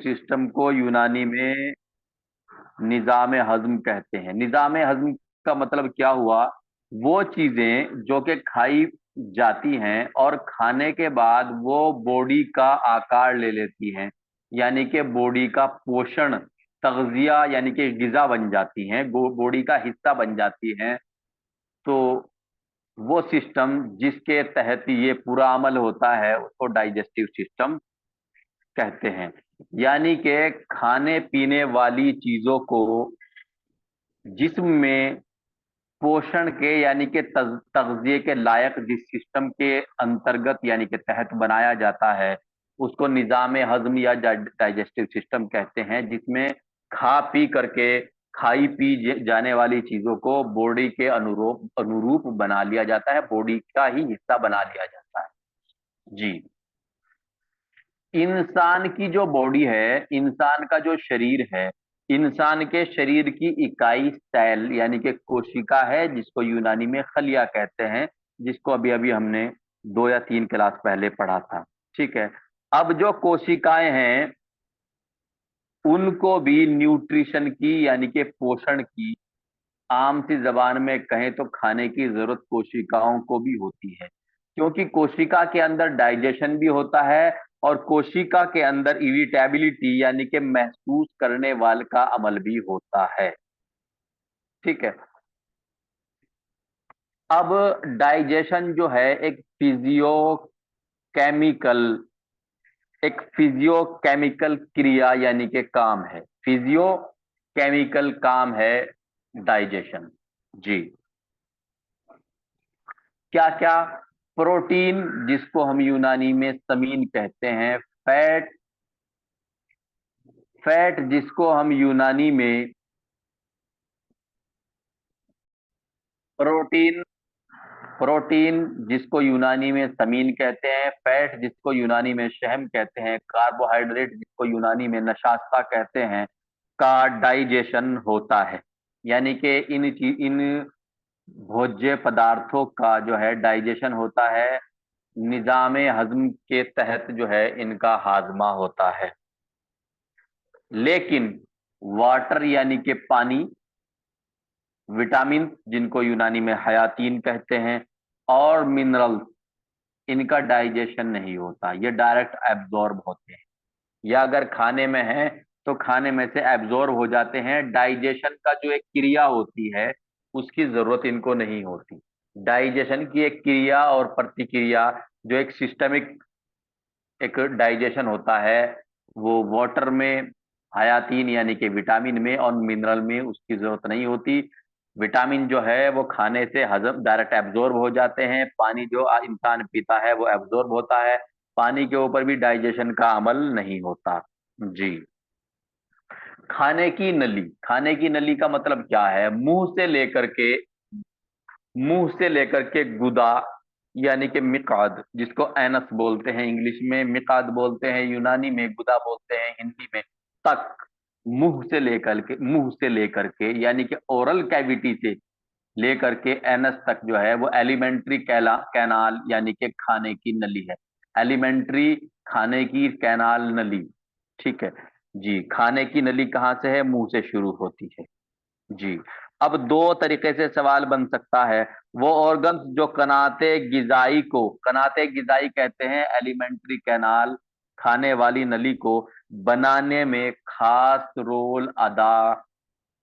System को यूनानी में निजाम हजम कहते हैं। निजाम हजम का मतलब क्या हुआ? वो चीजें जो कि खाई जाती हैं और खाने के बाद वो बॉडी का आकार ले लेती हैं, यानी कि बॉडी का पोषण, तगजिया यानी कि गिजा बन जाती हैं, बॉडी का हिस्सा बन जाती हैं। तो वो सिस्टम जिसके तहत ये पूरा अमल होता है उसको डाइजेस्टिव सिस्टम कहते हैं। यानी कि खाने पीने वाली चीजों को जिस्म में पोषण के यानी कि तगजिए के लायक जिस सिस्टम के अंतर्गत यानी कि तहत बनाया जाता है उसको निजाम हजम या डाइजेस्टिव सिस्टम कहते हैं, जिसमें खा पी करके खाई पी जाने वाली चीजों को बॉडी के अनुरूप अनुरूप बना लिया जाता है, बॉडी का ही हिस्सा बना लिया जाता है। जी। इंसान की जो बॉडी है, इंसान का जो शरीर है, इंसान के शरीर की इकाई सेल यानी कि कोशिका है, जिसको यूनानी में खलिया कहते हैं, जिसको अभी अभी हमने 2 या 3 क्लास पहले पढ़ा था। ठीक है। अब जो कोशिकाएं हैं उनको भी न्यूट्रिशन की यानी कि पोषण की, आम सी जबान में कहें तो खाने की जरूरत कोशिकाओं को भी होती है, क्योंकि कोशिका के अंदर डाइजेशन भी होता है और कोशिका के अंदर इरिटेबिलिटी यानी कि महसूस करने वाले का अमल भी होता है। ठीक है। अब डाइजेशन जो है केमिकल एक फिजियोकेमिकल क्रिया यानी कि काम है, फिजियोकेमिकल काम है डाइजेशन। जी। क्या क्या? प्रोटीन जिसको हम यूनानी में समीन कहते हैं, फैट फैट जिसको हम यूनानी में प्रोटीन प्रोटीन जिसको यूनानी में समीन कहते हैं, फैट जिसको यूनानी में शहम कहते हैं, कार्बोहाइड्रेट जिसको यूनानी में नशास्ता कहते हैं, का डाइजेशन होता है। यानी कि इन भोज्य पदार्थों का जो है डाइजेशन होता है, निजाम हजम के तहत जो है इनका हाजमा होता है। लेकिन वाटर यानी कि पानी, विटामिन जिनको यूनानी में हयातीन कहते हैं, और मिनरल्स, इनका डाइजेशन नहीं होता, ये डायरेक्ट एब्जॉर्ब होते हैं, या अगर खाने में है तो खाने में से एब्जॉर्ब हो जाते हैं। डाइजेशन का जो एक क्रिया होती है उसकी जरूरत इनको नहीं होती। डाइजेशन की एक क्रिया और प्रतिक्रिया, जो एक सिस्टमिक एक डाइजेशन होता है, वो वाटर में, हयातीन यानी कि विटामिन में और मिनरल में उसकी जरूरत नहीं होती। विटामिन जो है वो खाने से हजम डायरेक्ट एब्जॉर्ब हो जाते हैं, पानी जो इंसान पीता है वो एब्जॉर्ब होता है, पानी के ऊपर भी डाइजेशन का अमल नहीं होता। जी। खाने की नली का मतलब क्या है? मुंह से लेकर के गुदा यानी कि मिकाद, जिसको एनस बोलते हैं, इंग्लिश में मिकाद बोलते हैं, यूनानी में गुदा बोलते हैं, हिंदी में तक, मुंह से लेकर के यानी कि ओरल कैविटी से लेकर के एनस तक जो है वो एलिमेंट्री कैनाल यानी कि खाने की नली है। एलिमेंट्री खाने की कैनाल नली। ठीक है। जी। खाने की नली कहाँ से है? मुंह से शुरू होती है। जी। अब दो तरीके से सवाल बन सकता है। वो ऑर्गन्स जो कनाते गिजाई कहते हैं, एलिमेंट्री कैनाल खाने वाली नली को बनाने में खास रोल अदा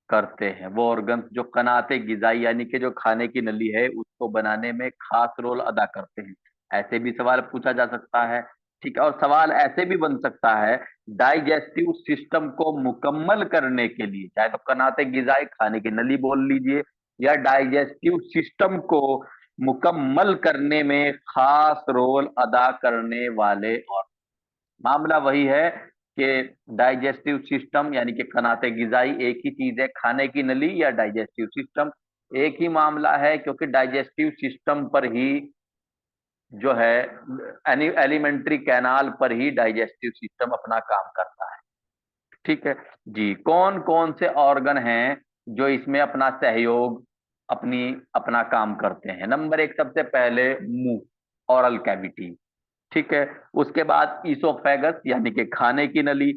करते हैं, वो ऑर्गन्स जो कनाते गिजाई यानी कि जो खाने की नली है उसको बनाने में खास रोल अदा करते हैं, ऐसे भी सवाल पूछा जा सकता है। ठीक है। और सवाल ऐसे भी बन सकता है, डाइजेस्टिव सिस्टम को मुकम्मल करने के लिए, चाहे तो कनाते गिजाई खाने की नली बोल लीजिए, या डाइजेस्टिव सिस्टम को मुकम्मल करने में खास रोल अदा करने वाले, और मामला वही है कि डाइजेस्टिव सिस्टम यानी कि कनाते गिजाई एक ही चीज है, खाने की नली या डाइजेस्टिव सिस्टम एक ही मामला है, क्योंकि डाइजेस्टिव सिस्टम पर ही जो है एलिमेंट्री कैनाल पर ही डाइजेस्टिव सिस्टम अपना काम करता है। ठीक है। जी। कौन कौन से ऑर्गन हैं जो इसमें अपना सहयोग अपना काम करते हैं? नंबर 1, सबसे पहले मुंह, ऑरल कैविटी। ठीक है। उसके बाद ईसोफेगस यानी कि खाने की नली,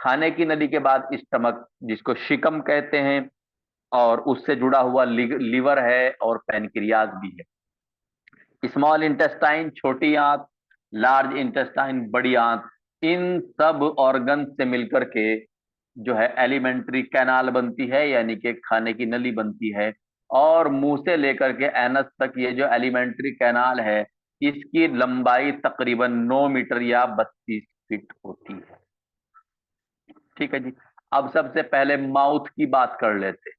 खाने की नली के बाद स्टमक, जिसको शिकम कहते हैं, और उससे जुड़ा हुआ लीवर है और पैनक्रियाज भी है। स्मॉल इंटेस्टाइन छोटी आंत, लार्ज इंटेस्टाइन बड़ी आंत, इन सब ऑर्गन से मिलकर के जो है एलिमेंट्री कैनाल बनती है, यानी कि खाने की नली बनती है। और मुंह से लेकर के एनस तक ये जो एलिमेंट्री कैनाल है, इसकी लंबाई तकरीबन 9 मीटर या 32 फीट होती है। ठीक है जी। अब सबसे पहले माउथ की बात कर लेते हैं।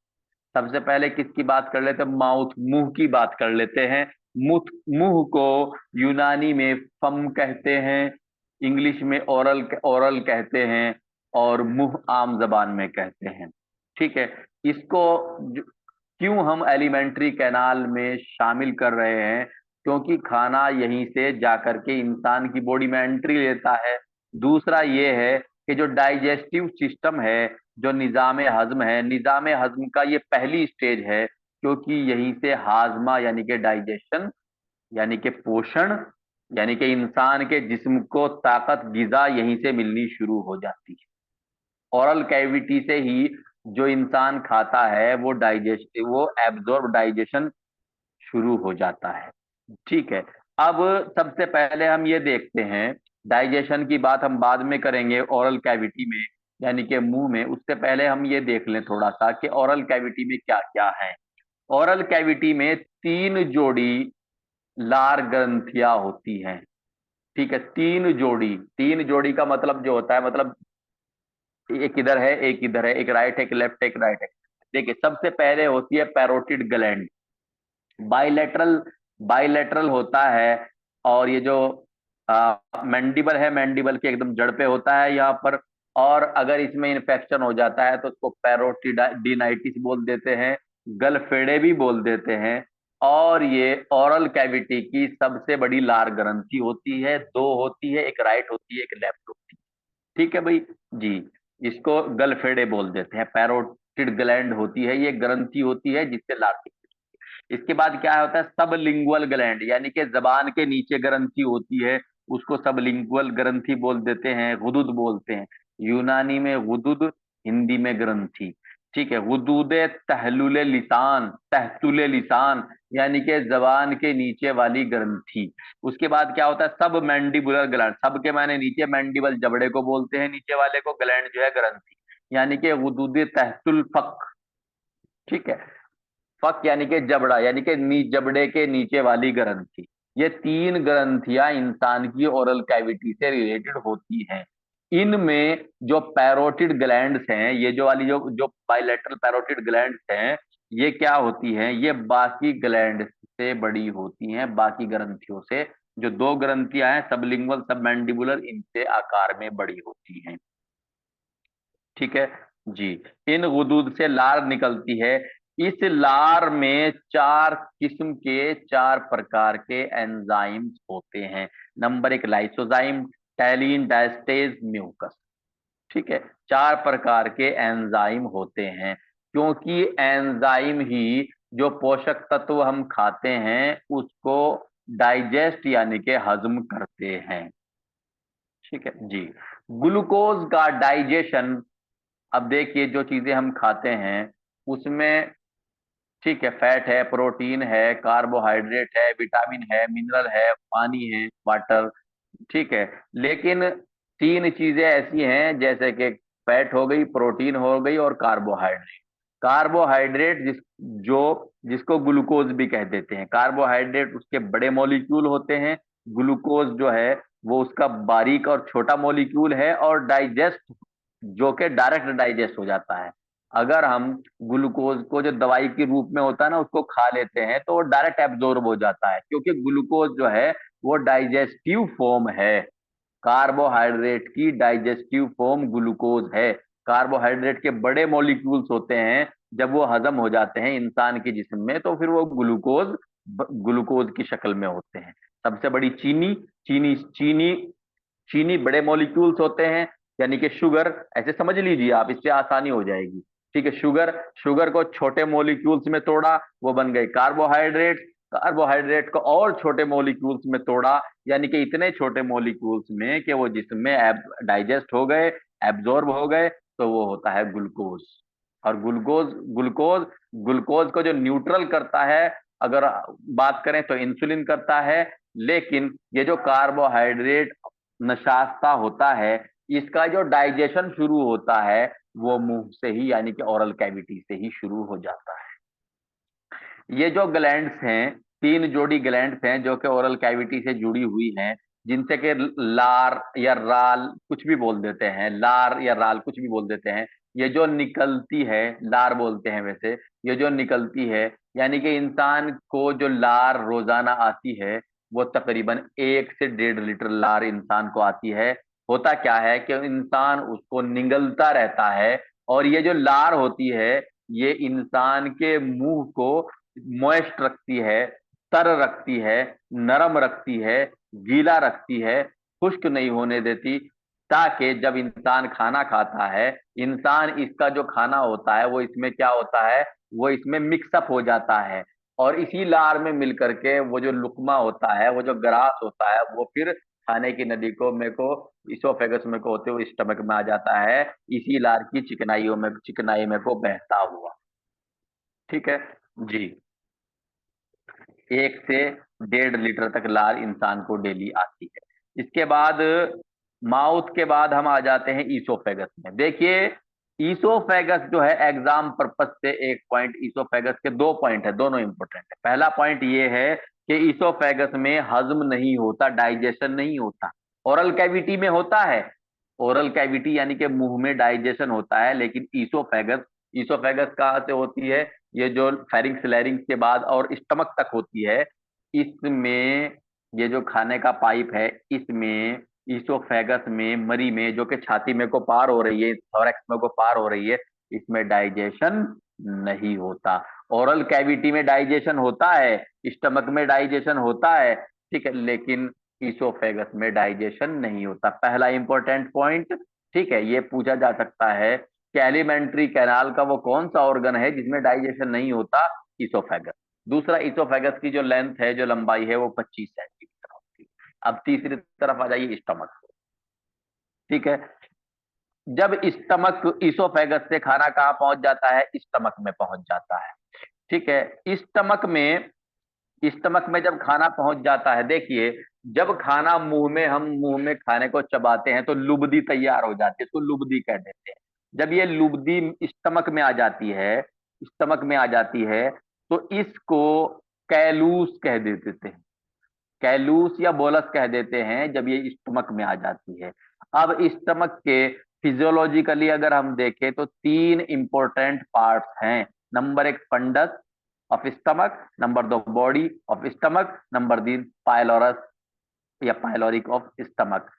सबसे पहले किसकी बात कर लेते हैं? माउथ, मुंह की बात कर लेते हैं। मुंह, मुंह को यूनानी में फम कहते हैं, इंग्लिश में ओरल ओरल कहते हैं, और मुंह आम जबान में कहते हैं। ठीक है। इसको क्यों हम एलिमेंट्री कैनाल में शामिल कर रहे हैं? क्योंकि खाना यहीं से जाकर के इंसान की बॉडी में एंट्री लेता है। दूसरा ये है कि जो डाइजेस्टिव सिस्टम है, जो निजाम हजम है, निजाम हजम का ये पहली स्टेज है, क्योंकि यहीं से हाजमा यानी कि डाइजेशन, यानी कि पोषण, यानी कि इंसान के जिस्म को ताकत, गिजा यहीं से मिलनी शुरू हो जाती है। ओरल कैविटी से ही जो इंसान खाता है वो डाइजेस्ट, वो एब्जॉर्ब, डाइजेशन शुरू हो जाता है। ठीक है। अब सबसे पहले हम ये देखते हैं, डाइजेशन की बात हम बाद में करेंगे ओरल कैविटी में, यानी कि मुंह में। उससे पहले हम ये देख लें थोड़ा सा कि ओरल कैविटी में क्या क्या है। ओरल कैविटी में 3 जोड़ी लार ग्रंथियां होती हैं। ठीक है, 3 जोड़ी। 3 जोड़ी का मतलब जो होता है, मतलब एक इधर है, एक इधर है, एक राइट है, एक लेफ्ट है, एक राइट है। देखिए, सबसे पहले होती है पैरोटिड ग्लैंड। बाइलेटरल, बाइलेटरल होता है। और ये जो मैंडिबल है, मैंडिबल के एकदम जड़ पे होता है यहाँ पर। और अगर इसमें इन्फेक्शन हो जाता है तो उसको पैरोटिडाइटिस बोल देते हैं, गलफेड़े भी बोल देते हैं। और ये ओरल कैविटी की सबसे बड़ी लार ग्रंथि होती है। 2 होती है, एक राइट होती है, एक लेफ्ट होती है। ठीक है भाई जी। इसको गलफेड़े बोल देते हैं। पैरोटिड ग्लैंड होती है, ये ग्रंथि होती है जिससे लार। इसके बाद क्या होता है? सबलिंगुअल ग्लैंड, यानी कि जबान के नीचे ग्रंथि होती है, उसको सबलिंगुअल ग्रंथि बोल देते हैं, गुदुद बोलते हैं। यूनानी में गुदुद, हिंदी में ग्रंथि। ठीक है। गुदूदे तहलुले लिसान, तहतुले लिसान, यानी कि जबान के नीचे वाली ग्रंथि। उसके बाद क्या होता है? सब मैंडिबुलर ग्लैंड, सब के माने नीचे, मैंडिबल जबड़े को बोलते हैं नीचे वाले को, ग्लैंड जो है ग्रंथि, यानी कि गुदूदे तहतुल फक। ठीक है। फक यानी कि जबड़ा, यानी कि जबड़े के नीचे वाली ग्रंथि। ये 3 ग्रंथियां इंसान की ओरल कैविटी से रिलेटेड होती हैं। इनमें जो पैरोटिड ग्लैंड्स हैं, ये जो वाली जो जो बाइलेटरल पैरोटिड ग्लैंड्स हैं, ये क्या होती हैं? ये बाकी ग्लैंड से बड़ी होती हैं, बाकी ग्रंथियों से। जो 2 ग्रंथियां हैं, सबलिंगुअल, सबमैंडिबुलर, इनसे आकार में बड़ी होती हैं। ठीक है जी। इन गुदूद से लार निकलती है। इस लार में 4 किस्म के, 4 प्रकार के एंजाइम्स होते हैं। Number 1 lysozyme, ptyalin, diastase, mucus. ठीक है। 4 प्रकार के एंजाइम होते हैं, क्योंकि एंजाइम ही जो पोषक तत्व हम खाते हैं उसको डाइजेस्ट यानी कि हजम करते हैं। ठीक है जी। ग्लूकोज का डाइजेशन, अब देखिए जो चीजें हम खाते हैं उसमें, ठीक है, फैट है, प्रोटीन है, कार्बोहाइड्रेट है, विटामिन है, मिनरल है, पानी है, वाटर। ठीक है। लेकिन 3 चीजें ऐसी हैं, जैसे कि फैट हो गई, प्रोटीन हो गई, और कार्बोहाइड्रेट। कार्बोहाइड्रेट जो जिसको ग्लूकोज भी कह देते हैं। कार्बोहाइड्रेट उसके बड़े मॉलिक्यूल होते हैं, ग्लूकोज जो है वो उसका बारीक और छोटा मॉलिक्यूल है, और डाइजेस्ट, जो कि डायरेक्ट डाइजेस्ट हो जाता है। अगर हम ग्लूकोज को जो दवाई के रूप में होता है ना, उसको खा लेते हैं तो वो डायरेक्ट एब्जॉर्ब हो जाता है, क्योंकि ग्लूकोज जो है वो डाइजेस्टिव फॉर्म है। कार्बोहाइड्रेट की डाइजेस्टिव फॉर्म ग्लूकोज है। कार्बोहाइड्रेट के बड़े मॉलिक्यूल्स होते हैं, जब वो हजम हो जाते हैं इंसान के जिस्म में तो फिर वो ग्लूकोज, ग्लूकोज की शक्ल में होते हैं। सबसे बड़ी चीनी, चीनी चीनी चीनी बड़े मॉलिक्यूल्स होते हैं, यानी कि शुगर, ऐसे समझ लीजिए आप, इससे आसानी हो जाएगी। ठीक है। शुगर, शुगर को छोटे मॉलिक्यूल्स में तोड़ा, वो बन गए कार्बोहाइड्रेट। कार्बोहाइड्रेट को और छोटे मॉलिक्यूल्स में तोड़ा, यानी कि इतने छोटे मॉलिक्यूल्स में कि वो जिसमें डाइजेस्ट हो गए, एब्जॉर्ब हो गए तो वो होता है ग्लूकोज। और ग्लूकोज ग्लूकोज ग्लूकोज को जो न्यूट्रल करता है, अगर बात करें तो इंसुलिन करता है। लेकिन ये जो कार्बोहाइड्रेट नशास्ता होता है, इसका जो डाइजेशन शुरू होता है वो मुंह से ही, यानी कि ओरल कैविटी से ही शुरू हो जाता है। ये जो ग्लैंड्स हैं, तीन जोड़ी ग्लैंड्स हैं जो कि ओरल कैविटी से जुड़ी हुई हैं, जिनसे कि लार या राल कुछ भी बोल देते हैं, लार या राल कुछ भी बोल देते हैं। ये जो निकलती है, लार बोलते हैं वैसे, ये जो निकलती है, यानी कि इंसान को जो लार रोजाना आती है वो तकरीबन 1 से 1.5 लीटर लार इंसान को आती है। होता क्या है कि इंसान उसको निगलता रहता है, और ये जो लार होती है ये इंसान के मुंह को मॉइस्ट रखती है, तर रखती है, नरम रखती है, गीला रखती है, खुश्क नहीं होने देती, ताकि जब इंसान खाना खाता है, इंसान इसका जो खाना होता है वो इसमें क्या होता है, वो इसमें मिक्सअप हो जाता है, और इसी लार में मिल करके वो जो लुकमा होता है, वो जो ग्रास होता है, वो फिर खाने की नली को मेरे को इसोफेगस में को होते हुए स्टमक में आ जाता है, इसी लार की चिकनाई में को बहता हुआ। ठीक है जी। 1 से 1.5 लीटर तक लार इंसान को डेली आती है। इसके बाद माउथ के बाद हम आ जाते हैं ईसोफेगस में। देखिए, ईसोफेगस जो है, एग्जाम पर्पस से एक पॉइंट, ईसोफेगस के 2 पॉइंट है, दोनों इंपॉर्टेंट है। पहला पॉइंट ये है कि ईसोफेगस में हजम नहीं होता, डाइजेशन नहीं होता। ओरल कैविटी में होता है, ओरल कैविटी यानी कि मुंह में डाइजेशन होता है, लेकिन ईसोफेगस, ईसोफेगस कहाँ से होती है, ये जो फेरिंक्स लैरिंक्स के बाद और स्टमक तक होती है, इसमें ये जो खाने का पाइप है, इसमें ईसोफेगस में, मरी में, जो कि छाती में को पार हो रही है, थोरैक्स में को पार हो रही है, इसमें डाइजेशन नहीं होता। ओरल कैविटी में डाइजेशन होता है, स्टमक में डाइजेशन होता है, ठीक है, लेकिन ईसोफेगस में डाइजेशन नहीं होता। पहला इंपॉर्टेंट पॉइंट, ठीक है, ये पूछा जा सकता है कि एलिमेंट्री कैनाल का वो कौन सा ऑर्गन है जिसमें डाइजेशन नहीं होता, ईसोफेगस। दूसरा, ईसोफेगस की जो लेंथ है, जो लंबाई है, वो 25 सेंटीमीटर होती है। अब तीसरी तरफ आ जाइए, स्टमक। ठीक है, जब स्टमक, ईसोफेगस से खाना कहाँ पहुंच जाता है, स्टमक में पहुंच जाता है। ठीक है, स्टमक में जब खाना पहुंच जाता है, देखिए, जब खाना मुंह में, हम मुंह में खाने को चबाते हैं तो लुबदी तैयार हो जाती है, इसको लुबदी कह देते हैं। जब ये लुबदी स्टमक में आ जाती है, स्टमक में आ जाती है, तो इसको कैलूस कह देते हैं, कैलूस या बोलस कह देते हैं, जब ये स्टमक में आ जाती है। अब स्टमक के फिजियोलॉजिकली अगर हम देखें तो 3 इंपॉर्टेंट पार्ट्स हैं। Number 1 fundus of stomach, number 2 body of stomach, number 3 pylorus या पाइलोरिक ऑफ स्टमक।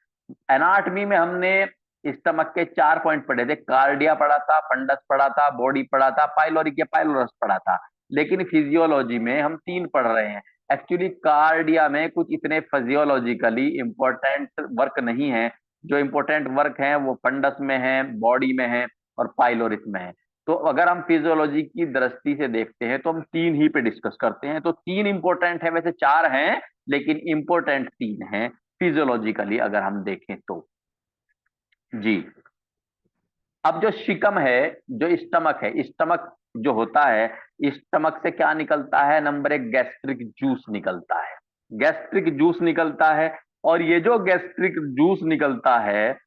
एनाटमी में हमने स्टमक के 4 पॉइंट पढ़े थे, कार्डिया पढ़ा था, फंडस पढ़ा था, बॉडी पढ़ा था, पाइलोरिक या पाइलोरस पढ़ा था। लेकिन फिजियोलॉजी में हम 3 पढ़ रहे हैं। एक्चुअली कार्डिया में कुछ इतने फिजियोलॉजिकली इंपॉर्टेंट वर्क नहीं है, जो इंपॉर्टेंट वर्क है वो फंडस में है, बॉडी में है और पाइलोरिस में है। तो अगर हम फिजियोलॉजी की दृष्टि से देखते हैं तो हम 3 ही पे डिस्कस करते हैं। तो 3 इंपॉर्टेंट है, वैसे 4 हैं लेकिन इंपॉर्टेंट 3 हैं फिजियोलॉजिकली अगर हम देखें तो। जी। अब जो शिकम है, जो स्टमक है, स्टमक जो होता है, स्टमक से क्या निकलता है, नंबर 1 गैस्ट्रिक जूस निकलता है, गैस्ट्रिक जूस निकलता है। और ये जो गैस्ट्रिक जूस निकलता है,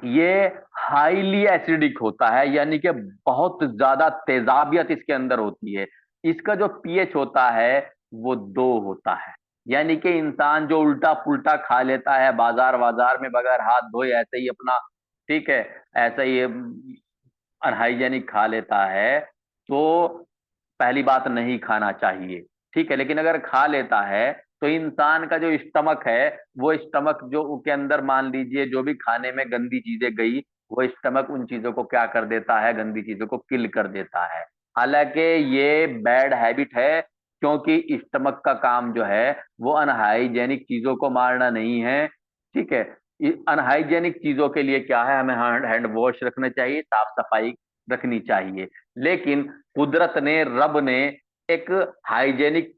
ये हाईली एसिडिक होता है, यानी कि बहुत ज्यादा तेजाबियत इसके अंदर होती है। इसका जो पीएच होता है वो 2 होता है, यानी कि इंसान जो उल्टा पुल्टा खा लेता है बाजार बाजार में बगैर हाथ धोए, ऐसे ही अपना, ठीक है, ऐसे ही अनहाइजेनिक खा लेता है, तो पहली बात नहीं खाना चाहिए। ठीक है, लेकिन अगर खा लेता है तो इंसान का जो स्टमक है, वो स्टमक जो के अंदर मान लीजिए जो भी खाने में गंदी चीजें गई, वो स्टमक उन चीजों को क्या कर देता है, गंदी चीजों को किल कर देता है। हालांकि ये बैड हैबिट है, क्योंकि स्टमक का काम जो है वो अनहाइजेनिक चीजों को मारना नहीं है। ठीक है, अनहाइजेनिक चीजों के लिए क्या है, हमें हैंड वॉश रखना चाहिए, साफ सफाई रखनी चाहिए। लेकिन कुदरत ने, रब ने एक हाइजेनिक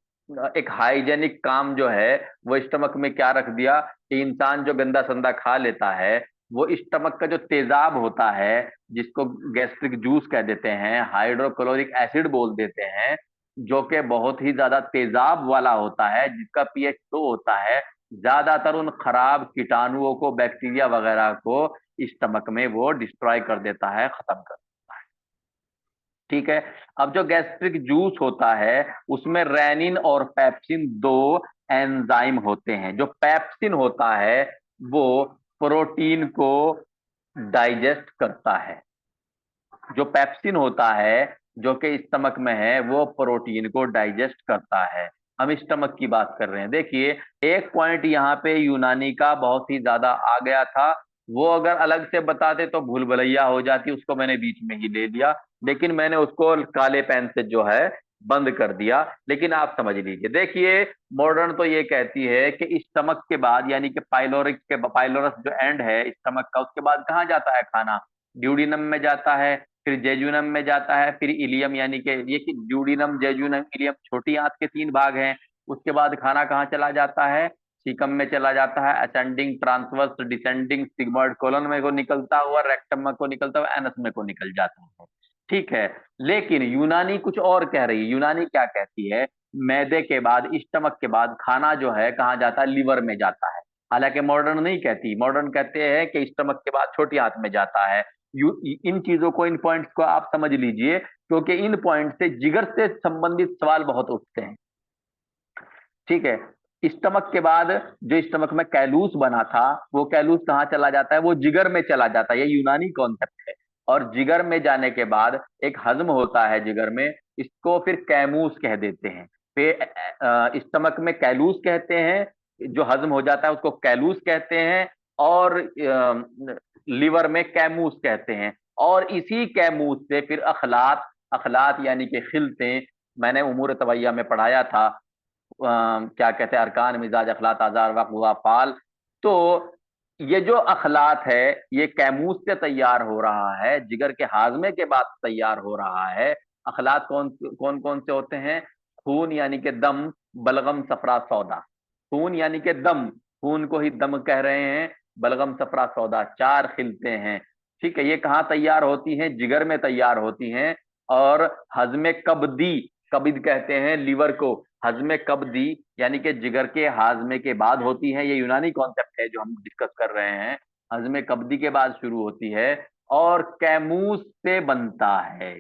एक हाइजेनिक काम जो है वो स्टमक में क्या रख दिया कि इंसान जो गंदा संदा खा लेता है, वो स्टमक का जो तेजाब होता है, जिसको गैस्ट्रिक जूस कह देते हैं, हाइड्रोक्लोरिक एसिड बोल देते हैं, जो कि बहुत ही ज्यादा तेजाब वाला होता है, जिसका पीएच 2 होता है, ज्यादातर उन खराब कीटाणुओं को, बैक्टीरिया वगैरह को स्टमक में वो डिस्ट्रॉय कर देता है, खत्म कर देता है। ठीक है। अब जो गैस्ट्रिक जूस होता है उसमें रेनिन और पेप्सिन दो एंजाइम होते हैं। जो पेप्सिन होता है वो प्रोटीन को डाइजेस्ट करता है। जो पेप्सिन होता है जो कि स्टमक में है वो प्रोटीन को डाइजेस्ट करता है। हम स्टमक की बात कर रहे हैं। देखिए, एक पॉइंट यहाँ पे यूनानी का बहुत ही ज्यादा आ गया था। वो अगर अलग से बताते तो भूल भुलैया हो जाती, उसको मैंने बीच में ही ले लिया, लेकिन मैंने उसको काले पेन से जो है बंद कर दिया। लेकिन आप समझ लीजिए। देखिए, मॉडर्न तो ये कहती है कि स्टमक के बाद, यानी कि पाइलोरस जो एंड है स्टमक का, उसके बाद कहाँ जाता है खाना? ड्यूडिनम में जाता है, फिर जेजुनम में जाता है, फिर इलियम, यानी कि ये कि ड्यूडिनम, जेजुनम, इलियम छोटी आंत के 3 भाग हैं। उसके बाद खाना कहाँ चला जाता है? सीकम में चला जाता है, ascending, transverse, descending, sigmoid colon में को निकलता हुआ, रेक्टम में को निकलता हुआ, एनस में को निकल जाता है। ठीक है। लेकिन यूनानी कुछ और कह रही है। यूनानी क्या कहती है? मैदे के बाद, स्टमक के बाद खाना जो है कहाँ जाता है? लिवर में जाता है। हालांकि मॉडर्न नहीं कहती। मॉडर्न कहते हैं कि स्टमक के बाद छोटी आंत में जाता है। इन चीजों को, इन पॉइंट्स को आप समझ लीजिए, क्योंकि इन पॉइंट से जिगर से संबंधित सवाल बहुत उठते हैं। ठीक है। स्टमक के बाद जो स्टमक में कैलूस बना था, वो कैलूस कहाँ चला जाता है? वो जिगर में चला जाता है। ये यूनानी कॉन्सेप्ट है। और जिगर में जाने के बाद एक हजम होता है जिगर में, इसको फिर कैमूस कह देते हैं। फिर स्टमक में कैलूस कहते हैं, जो हजम हो जाता है उसको कैलूस कहते हैं। और लिवर में कैमूस कहते हैं। और इसी कैमूस से फिर अखलात, अखलात यानी कि खिलते, मैंने उमूर तवैया में पढ़ाया था, क्या कहते हैं, अरकान, मिजाज, अखलात, आजार, वक्त, हुआ, फाल। तो ये जो अखलात है ये कैमूस से तैयार हो रहा है, जिगर के हाजमे के बाद तैयार हो रहा है। अखलात कौन कौन कौन से होते हैं? खून यानी कि दम, बलगम, सफरा, सौदा। खून यानी कि दम, खून को ही दम कह रहे हैं। बलगम, सफरा, सौदा, 4 खिलते हैं। ठीक है। ये कहाँ तैयार होती हैं? जिगर में तैयार होती हैं। और हजमे कब्दी, कबिद कहते हैं लीवर को, हजमे कब्दी यानी कि जिगर के हाजमे के बाद होती है। ये यूनानी कॉन्सेप्ट है जो हम डिस्कस कर रहे हैं। हजमे कब्दी के बाद शुरू होती है और कैमूस से बनता है।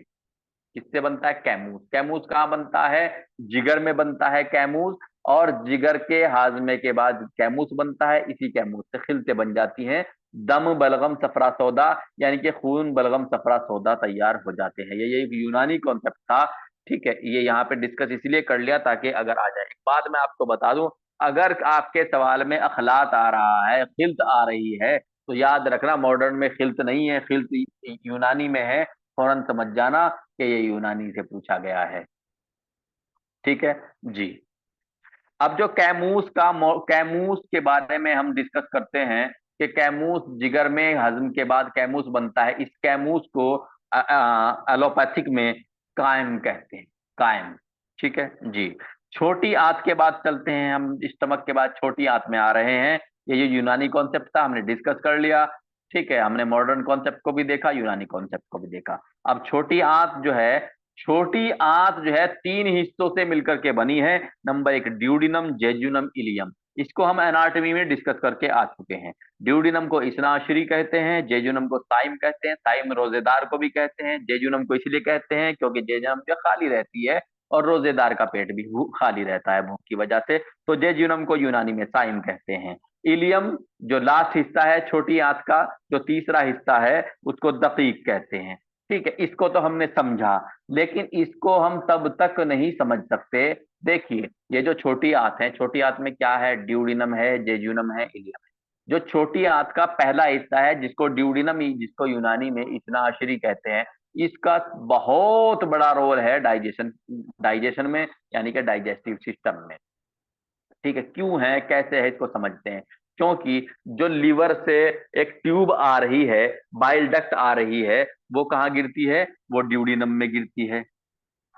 किससे बनता है? कैमूस। कैमूस कहाँ बनता है? जिगर में बनता है कैमूस। और जिगर के हाजमे के बाद कैमूस बनता है। इसी कैमूस से खिलते बन जाती हैं। दम, बलगम, सफरा, सौदा, यानी कि खून, बलगम, सफरा, सौदा तैयार हो जाते हैं। ये एक यूनानी कॉन्सेप्ट था। ठीक है। ये यहाँ पे डिस्कस इसलिए कर लिया ताकि अगर आ जाए। एक बात मैं आपको बता दूं, अगर आपके सवाल में अखलात आ रहा है, खिल्त आ रही है, तो याद रखना मॉडर्न में खिल्त नहीं है, खिल्त यूनानी में है। फौरन समझ जाना कि ये यूनानी से पूछा गया है। ठीक है जी। अब जो कैमूस के बारे में हम डिस्कस करते हैं कि कैमूस जिगर में हजम के बाद कैमूस बनता है। इस कैमूस को एलोपैथिक में कायम कहते हैं। कायम। ठीक है जी। छोटी आंत के बाद चलते हैं हम, स्टमक के बाद छोटी आंत में आ रहे हैं। ये जो यूनानी कॉन्सेप्ट था हमने डिस्कस कर लिया। ठीक है। हमने मॉडर्न कॉन्सेप्ट को भी देखा, यूनानी कॉन्सेप्ट को भी देखा। अब छोटी आंत जो है, छोटी आंत जो है 3 हिस्सों से मिलकर के बनी है। Number 1 duodenum, jejunum, ileum. इसको हम एनाटॉमी में डिस्कस करके आ चुके हैं। ड्यूडिनम को इसनाशरी कहते हैं, जेजुनम को साइम कहते हैं। साइम रोजेदार को भी कहते हैं। जेजुनम को इसलिए कहते हैं क्योंकि जेजुनम जो खाली रहती है, और रोजेदार का पेट भी खाली रहता है भूख की वजह से। तो जेजुनम को यूनानी में साइम कहते हैं। इलियम जो लास्ट हिस्सा है छोटी आंत का, जो तीसरा हिस्सा है, उसको दकीक कहते हैं। ठीक है। इसको तो हमने समझा, लेकिन इसको हम तब तक नहीं समझ सकते। देखिए, ये जो छोटी आंत है, छोटी आंत में क्या है? ड्यूडिनम है, जेजुनम है, इलियम है। जो छोटी आंत का पहला हिस्सा है, जिसको ड्यूडिनम, जिसको यूनानी में इस्नाशरी कहते हैं, इसका बहुत बड़ा रोल है डाइजेशन, डाइजेशन में, यानी कि डाइजेस्टिव सिस्टम में। ठीक है। क्यों है, कैसे है, इसको समझते हैं। क्योंकि जो लीवर से एक ट्यूब आ रही है, बाइल डक्ट आ रही है, वो कहाँ गिरती है? वो ड्यूडिनम में गिरती है।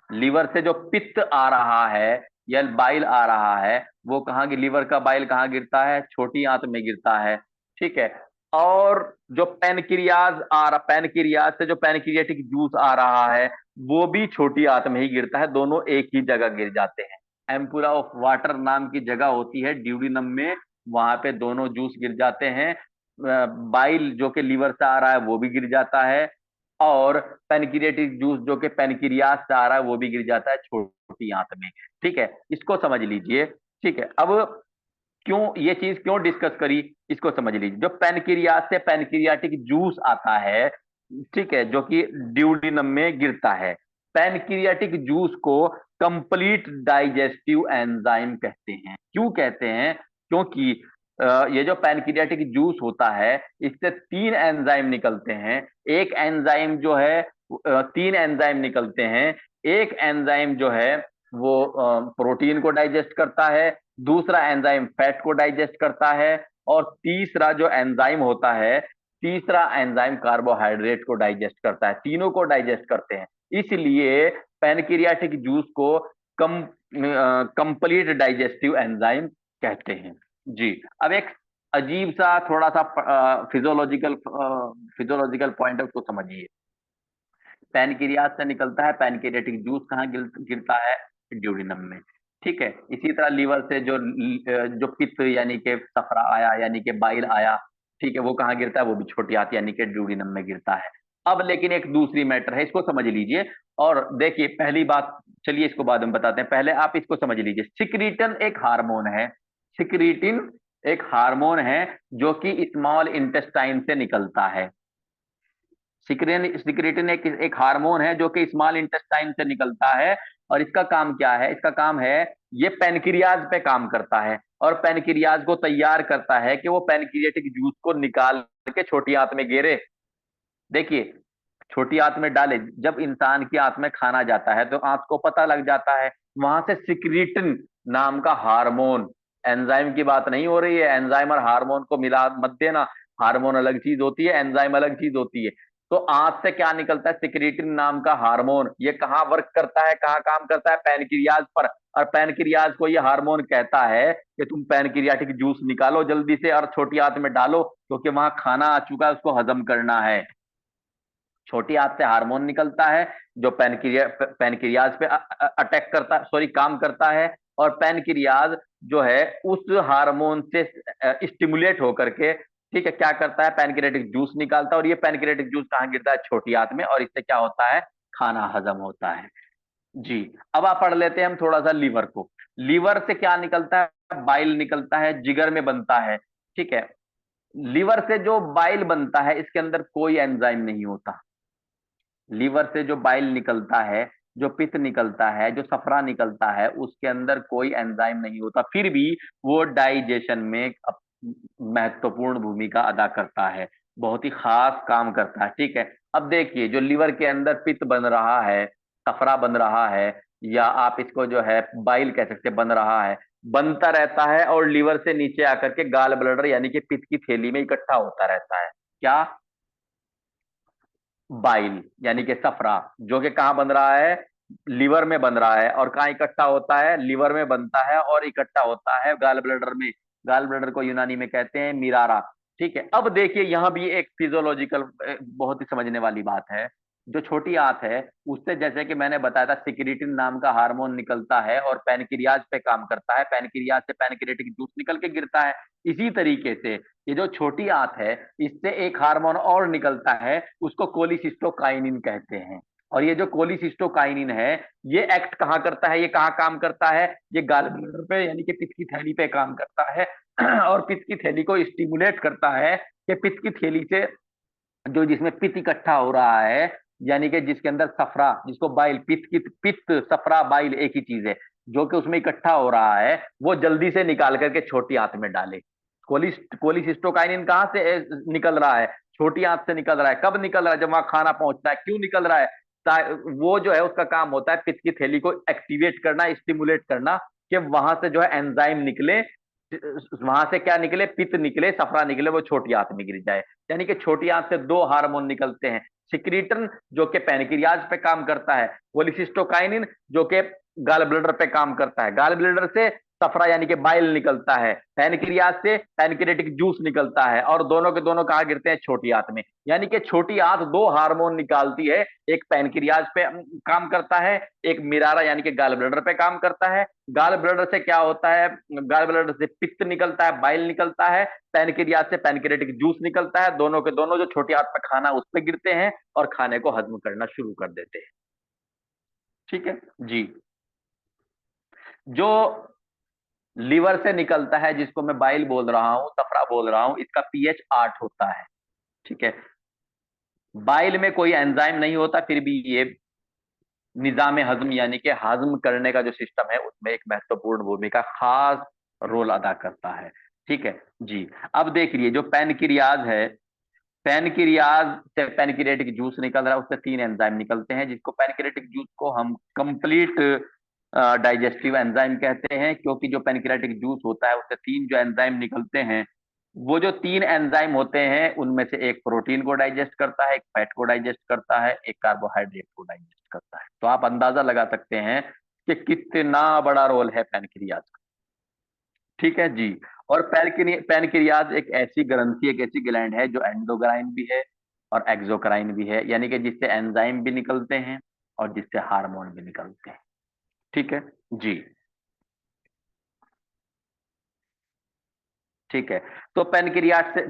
लीवर से जो पित्त आ रहा है या बाइल आ रहा है, वो कहाँ की, लीवर का बाइल कहाँ गिरता है? छोटी आंत में गिरता है। ठीक है। और जो पैनक्रियाज आ रहा, पैनक्रियाज से जो पैनक्रियाटिक जूस आ रहा है वो भी छोटी आंत में ही गिरता है, दोनों एक ही जगह गिर जाते हैं। एम्पुला ऑफ वाटर नाम की जगह होती है ड्यूडिनम में, वहां पे दोनों जूस गिर जाते हैं। बाइल जो कि लीवर से आ रहा है वो भी गिर जाता है, और पैनक्रियाटिक जूस जो कि पैनक्रियाज से आ रहा है वो भी गिर जाता है छोटी आंत में। ठीक है, इसको समझ लीजिए। ठीक है, अब क्यों ये चीज क्यों डिस्कस करी, इसको समझ लीजिए। जो पैनक्रियाज से पैनक्रियाटिक जूस आता है, ठीक है, जो कि ड्यूडिनम में गिरता है, पैनक्रियाटिक जूस को कंप्लीट डाइजेस्टिव एंजाइम कहते हैं। क्यों कहते हैं? क्योंकि ये जो पैनक्रियाटिक जूस होता है इससे तीन एंजाइम निकलते हैं। एक एंजाइम जो है, तीन एंजाइम निकलते हैं। एक एंजाइम जो है वो प्रोटीन को डाइजेस्ट करता है, दूसरा एंजाइम फैट को डाइजेस्ट करता है, और तीसरा जो एंजाइम होता है, तीसरा एंजाइम कार्बोहाइड्रेट को डाइजेस्ट करता है। तीनों को डाइजेस्ट करते हैं, इसलिए पैनक्रियाटिक जूस को कम कंप्लीट डाइजेस्टिव एंजाइम कहते हैं। जी, अब एक अजीब सा थोड़ा सा फिजियोलॉजिकल फिजियोलॉजिकल पॉइंट है, उसको समझिए। पैनक्रियाज से निकलता है पैनक्रियाटिक जूस, कहाँ गिरता है? ड्यूडिनम में। ठीक है, इसी तरह लीवर से जो पित्त यानी कि सफरा आया, यानी कि बाइल आया, ठीक है, वो कहाँ गिरता है? वो भी छोटी आंत यानी कि ड्यूडिनम में गिरता है। अब लेकिन एक दूसरी मैटर है, इसको समझ लीजिए। और देखिए पहली बात, चलिए इसको बाद में बताते हैं, पहले आप इसको समझ लीजिए। सिक्रीटन एक हार्मोन है, सिक्रीटिन एक हार्मोन है जो कि स्मॉल इंटेस्टाइन से निकलता है। सिक्रेटिन एक हार्मोन है जो कि स्मॉल इंटेस्टाइन से निकलता है। और इसका काम क्या है? इसका काम है, ये पैनक्रियाज पे काम करता है, और पैनक्रियाज को तैयार करता है कि वो पैनक्रियाटिक जूस को निकाल के छोटी आंत में गिरे। देखिए, छोटी आंत में डाले, जब इंसान की आंत में खाना जाता है तो आंत को पता लग जाता है, वहां से सिक्रीटिन नाम का हार्मोन, एंजाइम की बात नहीं हो रही है, एंजाइम और हार्मोन को मिला मत देना। हार्मोन अलग चीज होती है, एंजाइम अलग चीज होती है। तो आंत से क्या निकलता है? सिक्रीटिन नाम का हार्मोन। ये कहाँ वर्क करता है, कहाँ काम करता है? पैनक्रियाज पर। और पैनक्रियाज को ये हार्मोन कहता है कि तुम पैनक्रियाटिक जूस निकालो जल्दी से और छोटी आंत में डालो, क्योंकि वहां खाना आ चुका है, उसको हजम करना है। छोटी आंत से हार्मोन निकलता है जो पैनक्रियाज पे अटैक करता, सॉरी, काम करता है। और पैनक्रियाज जो है उस हार्मोन से स्टिमुलेट होकर के, ठीक है, क्या करता है? पैनक्रियाटिक जूस निकालता है, और ये पैनक्रियाटिक जूस कहाँ गिरता है? छोटी आंत में, और इससे क्या होता है? खाना हजम होता है। जी, अब आप पढ़ लेते हैं हम थोड़ा सा लीवर को। लीवर से क्या निकलता है? बाइल निकलता है, जिगर में बनता है। ठीक है, लीवर से जो बाइल बनता है इसके अंदर कोई एंजाइम नहीं होता। लीवर से जो बाइल निकलता है, जो पित्त निकलता है, जो सफरा निकलता है, उसके अंदर कोई एंजाइम नहीं होता, फिर भी वो डाइजेशन में महत्वपूर्ण भूमिका अदा करता है, बहुत ही खास काम करता है। ठीक है, अब देखिए, जो लीवर के अंदर पित्त बन रहा है, सफरा बन रहा है, या आप इसको जो है बाइल कह सकते हैं, बन रहा है, बनता रहता है, और लीवर से नीचे आकर के गाल ब्लडर यानी कि पित्त की थैली में इकट्ठा होता रहता है। क्या? बाइल यानी कि सफरा, जो कि कहाँ बन रहा है? लीवर में बन रहा है। और कहाँ इकट्ठा होता है? लीवर में बनता है और इकट्ठा होता है गाल ब्लडर में। गाल ब्लडर को यूनानी में कहते हैं मिरारा। ठीक है, अब देखिए यहां भी एक फिजियोलॉजिकल बहुत ही समझने वाली बात है। जो छोटी आंत है उससे, जैसे कि मैंने बताया था, सिक्रीटिन नाम का हार्मोन निकलता है और पैनक्रियाज पे काम करता है, पैनक्रियाज से पैनक्रियाटिक जूस निकल के गिरता है। इसी तरीके से ये जो छोटी आंत है, इससे एक हार्मोन और निकलता है, उसको कोलिसिस्टोकाइनिन कहते हैं। और ये जो कोलिसिस्टोकाइनिन है, ये एक्ट कहाँ करता है? ये कहाँ काम करता है? ये गाल ब्लडर पे यानी कि पित्त की थैली पे काम करता है और पित्त की थैली को स्टिमुलेट करता है कि पित्त की थैली से जो, जिसमें पित्त इकट्ठा हो रहा है, यानी कि जिसके अंदर सफरा, जिसको बाइल, पित्त सफरा बाइल एक ही चीज है, जो कि उसमें इकट्ठा हो रहा है, वो जल्दी से निकाल करके छोटी आंत में डाले। कोलिसिस्टोकाइनिन कहाँ से निकल रहा है? छोटी आंत से निकल रहा है। कब निकल रहा है? जब वहां खाना पहुंचता है। क्यों निकल रहा है? वो जो है उसका काम होता है पित्त की थैली को एक्टिवेट करना, स्टिमुलेट करना, कि वहां से जो है एंजाइम निकले, वहां से क्या निकले? पित्त निकले, सफरा निकले, वो छोटी आंत में गिर जाए। यानी कि छोटी आंत से दो हार्मोन निकलते हैं, सिक्रीटन जो कि पैनक्रियाज पे काम करता है, कोलिसिस्टोकाइनिन जो कि गाल ब्लडर पे काम करता है। गाल ब्लडर से सफरा यानी कि बाइल निकलता है, पैनक्रियाज से पैनक्रेटिक जूस निकलता है, और दोनों के दोनों कहाँ गिरते हैं, छोटी आंत में। यानी कि छोटी आंत दो हार्मोन निकालती है, एक पैनक्रियाज पे काम करता है, एक मिरारा यानी कि गाल ब्लडर पे काम करता है। गाल ब्लडर से क्या होता है, गाल ब्लडर से पित्त निकलता है, बाइल निकलता है, पैनक्रियाज से पैनक्रेटिक जूस निकलता है, दोनों के दोनों जो छोटी आंत पे खाना उस पर गिरते हैं और खाने को हजम करना शुरू कर देते हैं। ठीक है जी। जो लीवर से निकलता है, जिसको मैं बाइल बोल रहा हूं, सफरा बोल रहा हूं, इसका पीएच 8 होता है। ठीक है। बाइल में कोई एंजाइम नहीं होता, फिर भी ये निजाम हजम यानी कि हजम करने का जो सिस्टम है उसमें एक महत्वपूर्ण भूमिका, खास रोल अदा करता है। ठीक है जी। अब देखिए, जो पैनक्रियाज है, पैनक्रियाज से पैनक्रियाटिक जूस निकल रहा है, उससे तीन एंजाइम निकलते हैं, जिसको पैनक्रियाटिक जूस को हम कंप्लीट डाइजेस्टिव एंजाइम कहते हैं, क्योंकि जो पैनक्रियाटिक जूस होता है उससे तीन जो एंजाइम निकलते हैं, वो जो तीन एंजाइम होते हैं उनमें से एक प्रोटीन को डाइजेस्ट करता है, एक फैट को डाइजेस्ट करता है, एक कार्बोहाइड्रेट को डाइजेस्ट करता है। तो आप अंदाजा लगा सकते हैं कि कितना बड़ा रोल है पैनक्रियाज का। ठीक है जी। और पैनक्रियाज एक ऐसी ग्रंथि, एक ऐसी ग्लैंड है जो एंडोक्राइन भी है और एक्सोक्राइन भी है, यानी कि जिससे एंजाइम भी निकलते हैं और जिससे हार्मोन भी निकलते हैं। ठीक है जी। ठीक है। तो पैनक्रियाज से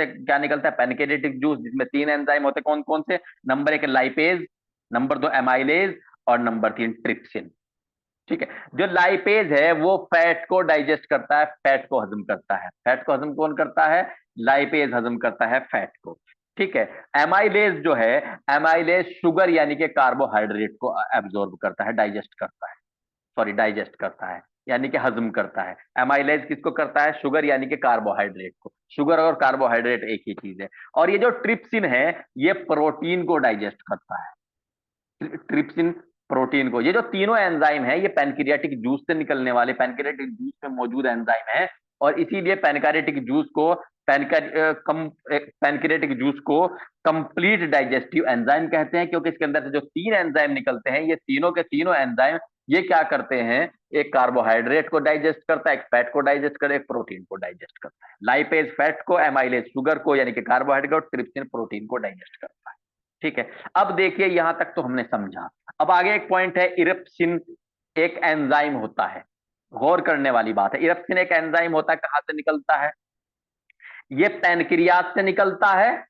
क्या निकलता है, पैनक्रियाटिक जूस, जिसमें तीन एंजाइम होते हैं, कौन कौन से, नंबर एक लाइपेज, नंबर दो एमाइलेज, और नंबर तीन ट्रिप्सिन। ठीक है। जो लाइपेज है वो फैट को डाइजेस्ट करता है, फैट को हजम करता है। फैट को हजम कौन करता है, लाइपेज हजम करता है फैट को। ठीक है। एमाइलेज जो है, एमाइलेज शुगर यानी कि कार्बोहाइड्रेट को एब्जॉर्ब करता है, डाइजेस्ट करता है, सॉरी डाइजेस्ट करता है यानी कि हजम करता है। एमाइलेज किसको करता है, शुगर यानी कि कार्बोहाइड्रेट को। शुगर और कार्बोहाइड्रेट एक ही चीज है। और ये जो ट्रिप्सिन है, ये प्रोटीन को डाइजेस्ट करता है। ट्रिप्सिन प्रोटीन को, ये जो तीनों एंजाइम है, ये पैनक्रियाटिक जूस से निकलने वाले, पैनक्रियाटिक जूस में मौजूद एंजाइम है। और इसीलिए पैनक्रियाटिक जूस को पैनक्रियाटिक जूस को कंप्लीट डाइजेस्टिव एंजाइम कहते हैं, क्योंकि इसके अंदर से जो तीन एंजाइम निकलते हैं, ये तीनों के तीनों एंजाइम ये क्या करते हैं, एक कार्बोहाइड्रेट को डाइजेस्ट करता है, एक फैट को डाइजेस्ट करता है, एक प्रोटीन को डाइजेस्ट करता है। लाइपेज फैट को, एमाइलेज शुगर को यानी कि कार्बोहाइड्रेट को, ट्रिप्सिन प्रोटीन को डाइजेस्ट करता है। ठीक है। अब देखिए, यहां तक तो हमने समझा। अब आगे एक पॉइंट है, इरिप्सिन एक एंजाइम होता है। गौर करने वाली बात है, इरिप्सिन एक एंजाइम होता है, कहां से निकलता है, ये पैनक्रियाज से निकलता है।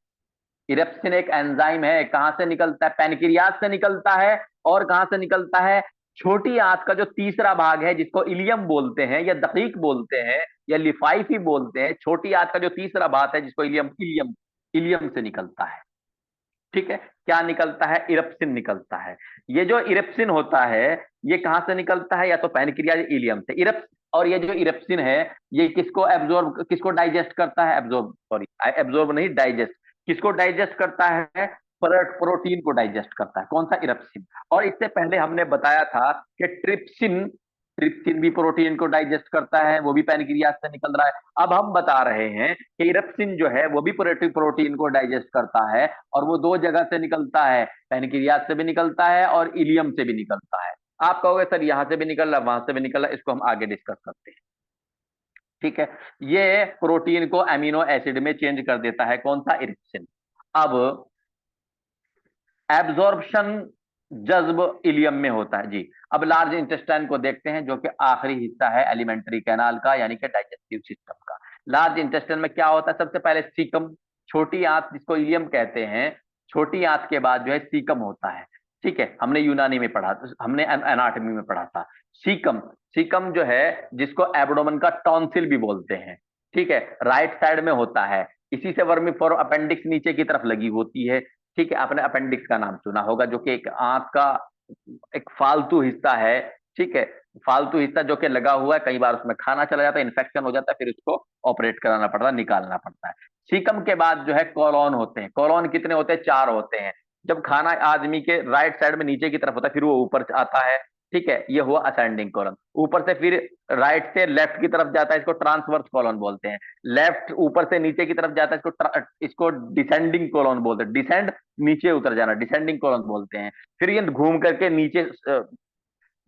इरिप्सिन एक एंजाइम है, कहां से निकलता है, पैनक्रियाज से निकलता है। और कहां से निकलता है, छोटी आंत का जो तीसरा भाग है, जिसको इलियम बोलते हैं या दकीक बोलते हैं या लिफाइफी बोलते हैं, छोटी आंत का जो तीसरा भाग है जिसको इलियम इलियम इलियम से निकलता है। ठीक है। क्या निकलता है, इरप्सिन निकलता है। ये जो इरप्सिन होता है, ये कहां से निकलता है, या तो पैनक्रियाज इलियम से। इरप्स और ये जो इरप्सिन है, ये किसको एब्जॉर्ब, किसको डाइजेस्ट करता है, एब्जॉर्ब सॉरी एब्जॉर्ब नहीं, डाइजेस्ट, किसको डाइजेस्ट करता है, प्रोटीन को डाइजेस्ट करता है। कौन सा, इरप्सिन। और इससे पहले हमने बताया था कि ट्रिप्सिन, ट्रिप्सिन भी प्रोटीन को डाइजेस्ट करता है, वो भी पैनक्रियाज से निकल रहा है। अब हम बता रहे हैं कि इरप्सिन जो है वो भी प्रोटीन को डाइजेस्ट करता है, और वो दो जगह से निकलता है, पैनक्रियाज से भी निकलता है और इलियम से भी निकलता है। आप कहोगे सर यहां से भी निकल रहा, वहां से भी निकल रहा, इसको हम आगे डिस्कस करते हैं। ठीक है। ये प्रोटीन को अमीनो एसिड में चेंज कर देता है, कौन सा, इरिप्सिन। अब एब्जॉर्प्शन जज्ब इलियम में होता है जी। अब लार्ज इंटेस्टाइन को देखते हैं, जो कि आखिरी हिस्सा है एलिमेंट्री कैनाल का, यानी कि डाइजेस्टिव सिस्टम का। लार्ज इंटेस्टाइन में क्या होता है, सबसे पहले सीकम, छोटी आंत जिसको इलियम कहते हैं, छोटी आंत के बाद जो है सीकम होता है। ठीक है। हमने यूनानी में पढ़ा, हमने एनाटॉमी में पढ़ा था। सीकम, सीकम जो है जिसको एब्डोमेन का टॉन्सिल भी बोलते हैं। ठीक है। राइट साइड में होता है। इसी से वर्मीफोरम अपेंडिक्स नीचे की तरफ लगी होती है। ठीक है। आपने अपेंडिक्स का नाम सुना होगा, जो कि एक आंत का एक फालतू हिस्सा है। ठीक है। फालतू हिस्सा जो कि लगा हुआ है, कई बार उसमें खाना चला जाता है, इन्फेक्शन हो जाता है, फिर उसको ऑपरेट कराना पड़ता है, निकालना पड़ता है। सीकम के बाद जो है कॉलोन होते हैं। कॉलोन कितने होते हैं, चार होते हैं। जब खाना आदमी के राइट साइड में नीचे की तरफ होता है, फिर वो ऊपर आता है। ठीक है। ये हुआ असेंडिंग कॉलम, ऊपर से फिर राइट से लेफ्ट की तरफ जाता है, इसको ट्रांसवर्स कॉलम बोलते हैं। लेफ्ट ऊपर से नीचे की तरफ जाता है, इसको डिसेंडिंग कॉलम बोलते हैं। डिसेंड नीचे उतर जाना, डिसेंडिंग कॉलम बोलते हैं। फिर ये घूम करके नीचे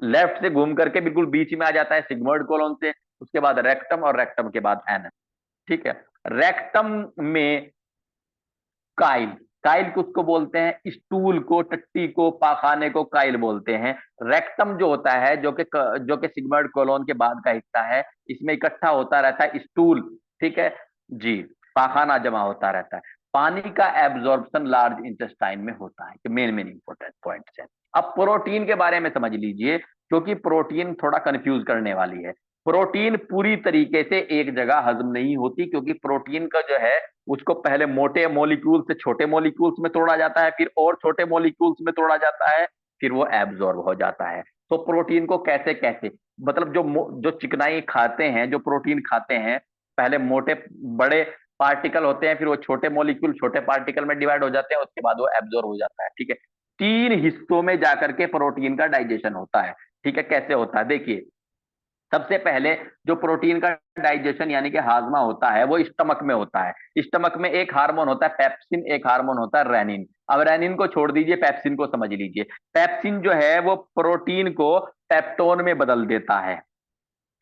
लेफ्ट से घूम करके बिल्कुल बीच में आ जाता है सिग्मोइड कोलोन से, उसके बाद रेक्टम, और रेक्टम के बाद एनस। ठीक है। रेक्टम में काइल, काइल किसको बोलते हैं? स्टूल को, टट्टी को, पाखाने को काइल बोलते हैं। रेक्टम जो होता है, जो कि सिग्मोइड कोलोन के बाद का हिस्सा है, इसमें इकट्ठा होता रहता है स्टूल। ठीक है जी, पाखाना जमा होता रहता है। पानी का एब्जॉर्प्शन लार्ज इंटेस्टाइन में होता है, मेन मेन इंपॉर्टेंट पॉइंट है। अब प्रोटीन के बारे में समझ लीजिए, क्योंकि प्रोटीन थोड़ा कंफ्यूज करने वाली है। प्रोटीन पूरी तरीके से एक जगह हजम नहीं होती, क्योंकि प्रोटीन का जो है, उसको पहले मोटे मॉलिक्यूल से छोटे मॉलिक्यूल्स में तोड़ा जाता है, फिर और छोटे मॉलिक्यूल्स में तोड़ा जाता है, फिर वो एब्जॉर्ब हो जाता है। तो प्रोटीन को कैसे कैसे, मतलब जो चिकनाई खाते हैं, जो प्रोटीन खाते हैं, पहले मोटे बड़े पार्टिकल होते हैं, फिर वो छोटे मॉलिक्यूल छोटे पार्टिकल में डिवाइड हो जाते हैं, उसके बाद वो एब्जॉर्ब हो जाता है। ठीक है, तीन हिस्सों में जाकर के प्रोटीन का डाइजेशन होता है। ठीक है, कैसे होता है देखिए। सबसे पहले जो प्रोटीन का डाइजेशन यानी कि हाजमा होता है, वो स्टमक में होता है। स्टमक में एक हार्मोन होता है पेप्सिन, एक हार्मोन होता है रेनिन। अब रेनिन को छोड़ दीजिए, पेप्सिन को समझ लीजिए। पेप्सिन जो है वो प्रोटीन को पेप्टोन में बदल देता है।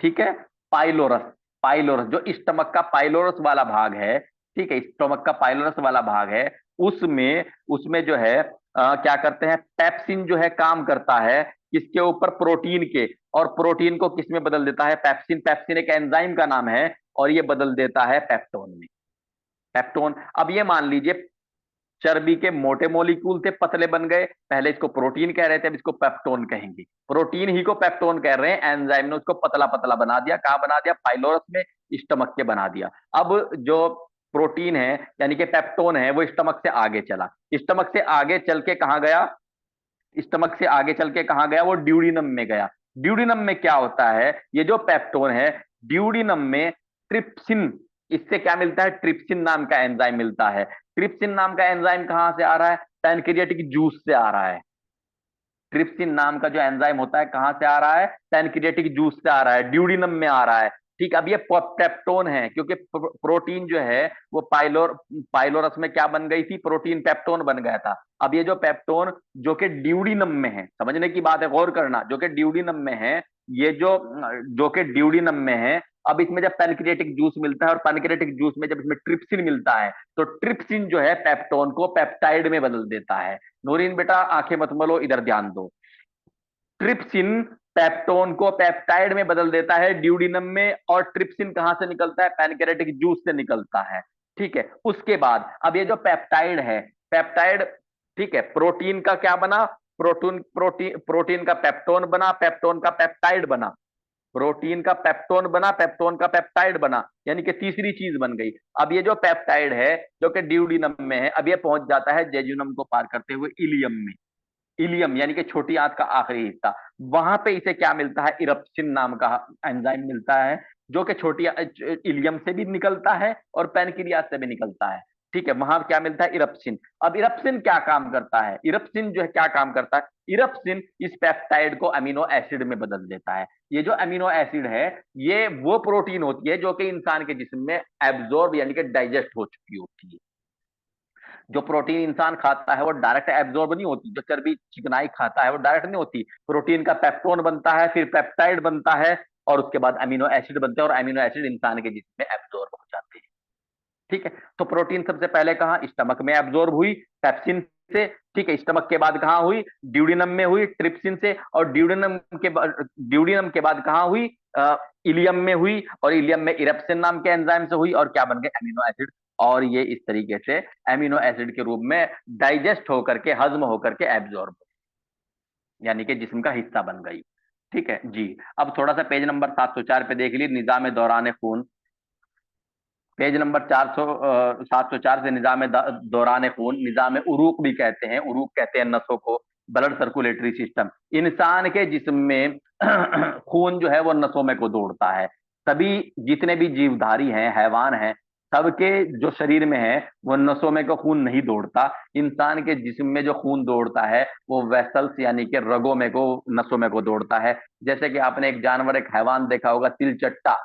ठीक है। पाइलोरस, पाइलोरस जो स्टमक का पाइलोरस वाला भाग है, ठीक है, स्टमक का पाइलोरस वाला भाग है, उसमें उसमें जो है क्या करते हैं, पेप्सिन जो है काम करता है किसके ऊपर? प्रोटीन के। और प्रोटीन को किस में बदल देता है? पेप्सिन, पेप्सिन एक एंजाइम का नाम है, और ये बदल देता है पेप्टोन में। पेप्टोन, अब ये मान लीजिए चर्बी के मोटे मॉलिक्यूल थे, पतले बन गए, पहले इसको प्रोटीन कह रहे थे, अब इसको पेप्टोन कहेंगे। प्रोटीन ही को पेप्टोन कह रहे हैं, एंजाइम ने उसको पतला पतला बना दिया। कहाँ बना दिया? पाइलोरस में, स्टमक के बना दिया। अब जो प्रोटीन है यानी कि पेप्टोन है, वो स्टमक से आगे चला। स्टमक से आगे चल के कहाँ गया? स्टमक से आगे चल के कहाँ गया? वो ड्यूडिनम में गया। ड्यूडिनम में क्या होता है? ये जो पेप्टोन है, ड्यूडिनम में ट्रिप्सिन, इससे क्या मिलता है? ट्रिप्सिन नाम का एंजाइम मिलता है। ट्रिप्सिन नाम का एंजाइम कहां से आ रहा है? पैनक्रियाटिक जूस से आ रहा है। ट्रिप्सिन नाम का जो एंजाइम होता है कहां से आ रहा है? पैनक्रियाटिक जूस से आ रहा है, ड्यूडिनम में आ रहा है। ठीक, अब ये पेप्टोन है, क्योंकि प्रोटीन जो है वो पाइलोरस में क्या बन गई थी? प्रोटीन पेप्टोन बन गया था। अब ये जो पेप्टोन जो कि ड्यूडिनम में है, समझने की बात है, गौर करना, जो कि ड्यूडिनम में है, ये जो कि ड्यूडिनम में है, अब इसमें जब पैनक्रियाटिक जूस मिलता है, और पैनक्रियाटिक जूस में जब इसमें ट्रिप्सिन मिलता है, तो ट्रिप्सिन जो है पेप्टोन को पेप्टाइड में बदल देता है। नूरीन बेटा आंखें मत मलो, इधर ध्यान दो। ट्रिप्सिन पेप्टोन को पेप्टाइड में बदल देता है ड्यूडिनम में, और ट्रिप्सिन कहां से निकलता है? पैनक्रेटिक जूस से निकलता है। ठीक है, उसके बाद अब ये जो पेप्टाइड है, पेप्टाइड, ठीक है, प्रोटीन का क्या बना? प्रोटीन का पेप्टोन बना, पेप्टोन का पेप्टाइड बना। प्रोटीन का पेप्टोन बना, पेप्टोन का पेप्टाइड बना, यानी कि तीसरी चीज बन गई। अब ये जो पेप्टाइड है, जो कि ड्यूडिनम में है, अब ये पहुंच जाता है जेजुनम को पार करते हुए इलियम में। इलियम यानी कि छोटी आंत का आखिरी हिस्सा, वहां पे इसे क्या मिलता है? इरप्सिन नाम का एंजाइम मिलता है, जो कि छोटी इलियम से भी निकलता है और पैनक्रियास से भी निकलता है। ठीक है, वहां क्या मिलता है? इरप्सिन। अब इरप्सिन क्या काम करता है? इरप्सिन जो है क्या काम करता है? इरप्सिन इस पेप्टाइड को अमीनो एसिड में बदल देता है। ये जो अमीनो एसिड है, ये वो प्रोटीन होती है जो कि इंसान के जिस्म में एब्जॉर्ब यानी कि डाइजेस्ट हो चुकी होती है। जो प्रोटीन इंसान खाता है वो डायरेक्ट एब्जॉर्ब नहीं होती, जो चर्बी चिकनाई खाता है वो डायरेक्ट नहीं होती। प्रोटीन का पेप्टोन बनता है, फिर पेप्टाइड बनता है, और उसके बाद अमीनो एसिड बनते हैं, और अमीनो एसिड इंसान के जिस्म में एब्जॉर्ब हो जाते हैं। ठीक है, तो प्रोटीन सबसे पहले कहाँ? स्टमक में एब्जॉर्ब हुई पेप्सिन से। ठीक है, स्टमक के बाद कहाँ हुई? ड्यूडिनम में हुई ट्रिप्सिन से, और ड्यूडिनम के बाद कहाँ हुई? इलियम में हुई, और इलियम में इरप्सिन नाम के एंजाइम से हुई, और क्या बन गए? Amino acid. और ये इस तरीके से अमीनो एसिड के रूप में डाइजेस्ट होकर के, हजम होकर के एब्जॉर्ब, यानी कि जिस्म का हिस्सा बन गई। ठीक है जी। अब थोड़ा सा पेज नंबर 704 पे देख लीजिए, निजाम दौरान खून। पेज नंबर 704 से निजाम दौरान खून, निजाम उरूक भी कहते हैं, उरूक कहते हैं नसों को, ब्लड सर्कुलेटरी सिस्टम। इंसान के जिस्म में खून जो है वो नसों में को दौड़ता है। सभी जितने भी जीवधारी हैं, हैवान हैं, सबके जो शरीर में है वो नसों में को खून नहीं दौड़ता। इंसान के जिस्म में जो खून दौड़ता है वो वेसल्स यानी कि रगों में को, नसों में को दौड़ता है। जैसे कि आपने एक जानवर, एक हैवान देखा होगा, तिलचट्टा,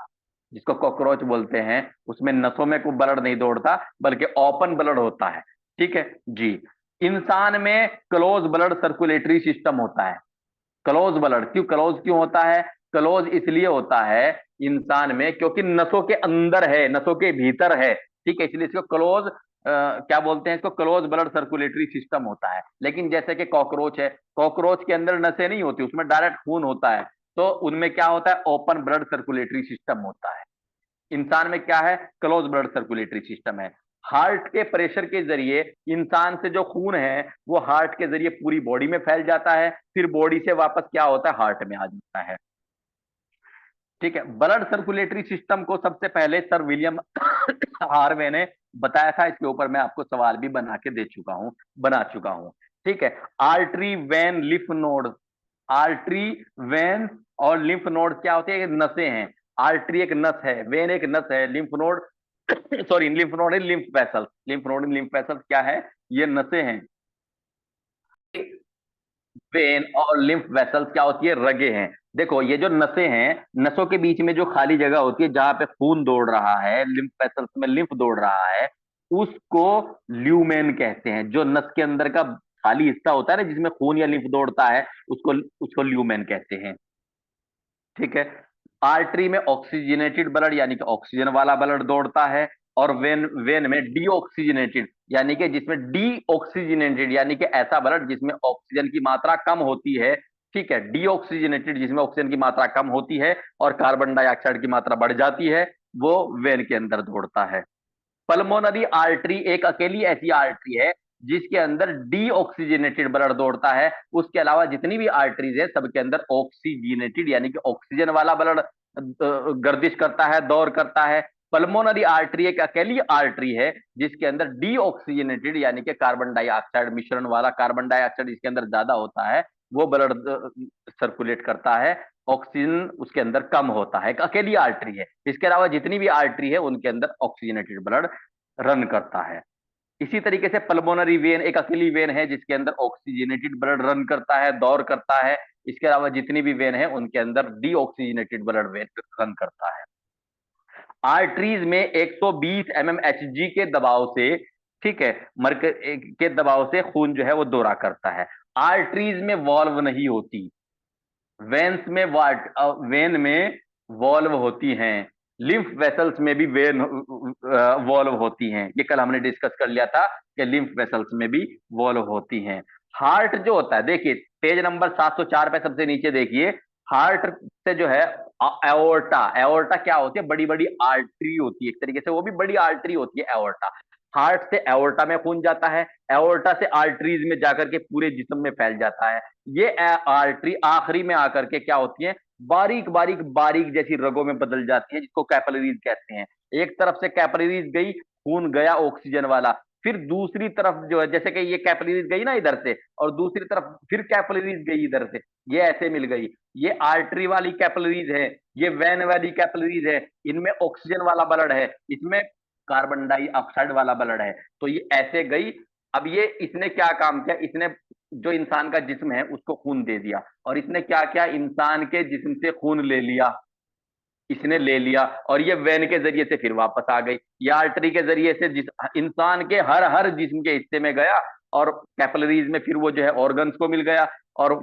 जिसको कॉकरोच बोलते हैं, उसमें नसों में कोई ब्लड नहीं दौड़ता, बल्कि ओपन ब्लड होता है। ठीक है जी। इंसान में क्लोज ब्लड सर्कुलेटरी सिस्टम होता है। क्लोज ब्लड क्यों, क्लोज क्यों होता है? क्लोज इसलिए होता है इंसान में क्योंकि नसों के अंदर है, नसों के भीतर है, ठीक है, इसलिए इसको क्लोज क्या बोलते हैं, इसको क्लोज ब्लड सर्कुलेटरी सिस्टम होता है। लेकिन जैसे कि कॉकरोच है, कॉकरोच के अंदर नसें नहीं होती, उसमें डायरेक्ट खून होता है, तो उनमें क्या होता है, ओपन ब्लड सर्कुलेटरी सिस्टम होता है। इंसान में क्या है, क्लोज ब्लड सर्कुलेटरी सिस्टम है। हार्ट के प्रेशर के जरिए इंसान से जो खून है वो हार्ट के जरिए पूरी बॉडी में फैल जाता है, फिर बॉडी से वापस क्या होता है, हार्ट में आ जाता है। ठीक है, ब्लड सर्कुलेटरी सिस्टम को सबसे पहले सर विलियम हार्वे ने बताया था। इसके ऊपर मैं आपको सवाल भी बना चुका हूं। ठीक है, artery, when, lymph node. Artery, when और लिम्फ नोड क्या होते हैं, नसें हैं। आर्टरी एक नस है, वेन एक नस है, lymph node sorry lymph node है lymph vessel, lymph node lymph vessel क्या है, ये नसें हैं। वेन और लिम्फ वेसल्स क्या होती है, रगे हैं। देखो ये जो नसें हैं, नसों के बीच में जो खाली जगह होती है जहां पे खून दौड़ रहा है, लिम्फ वेसल्स में लिम्फ दौड़ रहा है, उसको ल्यूमेन कहते हैं। जो नस के अंदर का खाली हिस्सा होता है ना जिसमें खून या लिम्फ दौड़ता है, उसको उसको ल्यूमेन कहते हैं। ठीक है, आर्टरी में ऑक्सीजनेटेड ब्लड यानी कि ऑक्सीजन वाला ब्लड दौड़ता है, और वेन वेन में डीऑक्सीजनेटेड यानी कि जिसमें डीऑक्सीजनेटेड यानी कि ऐसा ब्लड जिसमें ऑक्सीजन की मात्रा कम होती है। ठीक है, डीऑक्सीजनेटेड जिसमें ऑक्सीजन की मात्रा कम होती है और कार्बन डाइऑक्साइड की मात्रा बढ़ जाती है, वो वेन के अंदर दौड़ता है। पल्मोनरी आर्टरी एक अकेली ऐसी आर्टरी है जिसके अंदर डीऑक्सीजनेटेड ब्लड दौड़ता है। उसके अलावा जितनी भी आर्टरीज है सबके अंदर ऑक्सीजनेटेड यानी कि ऑक्सीजन वाला ब्लड गर्दिश करता है, दौड़ करता है। पल्मोनरी आर्टरी एक अकेली आर्टरी है जिसके अंदर डीऑक्सीजनेटेड यानी कि कार्बन डाइऑक्साइड मिश्रण वाला, कार्बन डाइऑक्साइड जिसके अंदर ज्यादा होता है वो ब्लड सर्कुलेट करता है, ऑक्सीजन उसके अंदर कम होता है। एक अकेली आर्टरी है, इसके अलावा जितनी भी आर्टरी है उनके अंदर ऑक्सीजनेटेड ब्लड रन करता है। इसी तरीके से पल्मोनरी वेन एक अकेली वेन है जिसके अंदर ऑक्सीजनेटेड ब्लड रन करता है, दौर करता है। इसके अलावा जितनी भी वेन है उनके अंदर डीऑक्सीजनेटेड ब्लड वेन रन करता है। आर्टरीज में 120 एमएम के दबाव से, ठीक है, मर्क के दबाव से खून जो है वो दौरा करता है। आर्टरीज में वॉल्व नहीं होती, वेन्स में वाट वेन में वॉल्व होती हैं, लिम्फ वेसल्स में भी वेन वॉल्व होती हैं। ये कल हमने डिस्कस कर लिया था कि लिम्फ वेसल्स में भी वॉल्व होती हैं। हार्ट जो होता है, देखिए पेज नंबर 704 पे सबसे नीचे देखिए, हार्ट से जो है एओर्टा, एओर्टा क्या होती है, बड़ी बड़ी आर्टरी होती है, एक तरीके से वो भी बड़ी आर्टरी होती है एओर्टा। हार्ट से एओर्टा में खून जाता है, एओर्टा से आर्टरीज में जाकर के पूरे जिस्म में फैल जाता है। ये आर्टरी आखिरी में आकर के क्या होती है, बारीक बारीक बारीक जैसी रगों में बदल जाती है जिसको कैपिलरीज कहते हैं। एक तरफ से कैपिलरीज गई, खून गया ऑक्सीजन वाला, फिर दूसरी तरफ जो है, जैसे कि ये कैपिलरीज गई ना इधर से और दूसरी तरफ फिर कैपिलरीज गई इधर से, ये ऐसे मिल गई। ये आर्टरी वाली कैपिलरीज है, ये वैन वाली कैपिलरीज है, इनमें ऑक्सीजन वाला ब्लड है, इसमें कार्बन डाइऑक्साइड वाला ब्लड है, तो ये ऐसे गई। अब ये इसने क्या काम किया, इसने जो इंसान का जिस्म है उसको खून दे दिया, और इसने क्या किया, इंसान के जिस्म से खून ले लिया, इसने ले लिया, और ये वेन के जरिए से फिर वापस आ गई। ये आर्टरी के जरिए से जिस इंसान के हर हर जिस्म के हिस्से में गया, और कैपिलरीज में फिर वो जो है ऑर्गन्स को मिल गया। और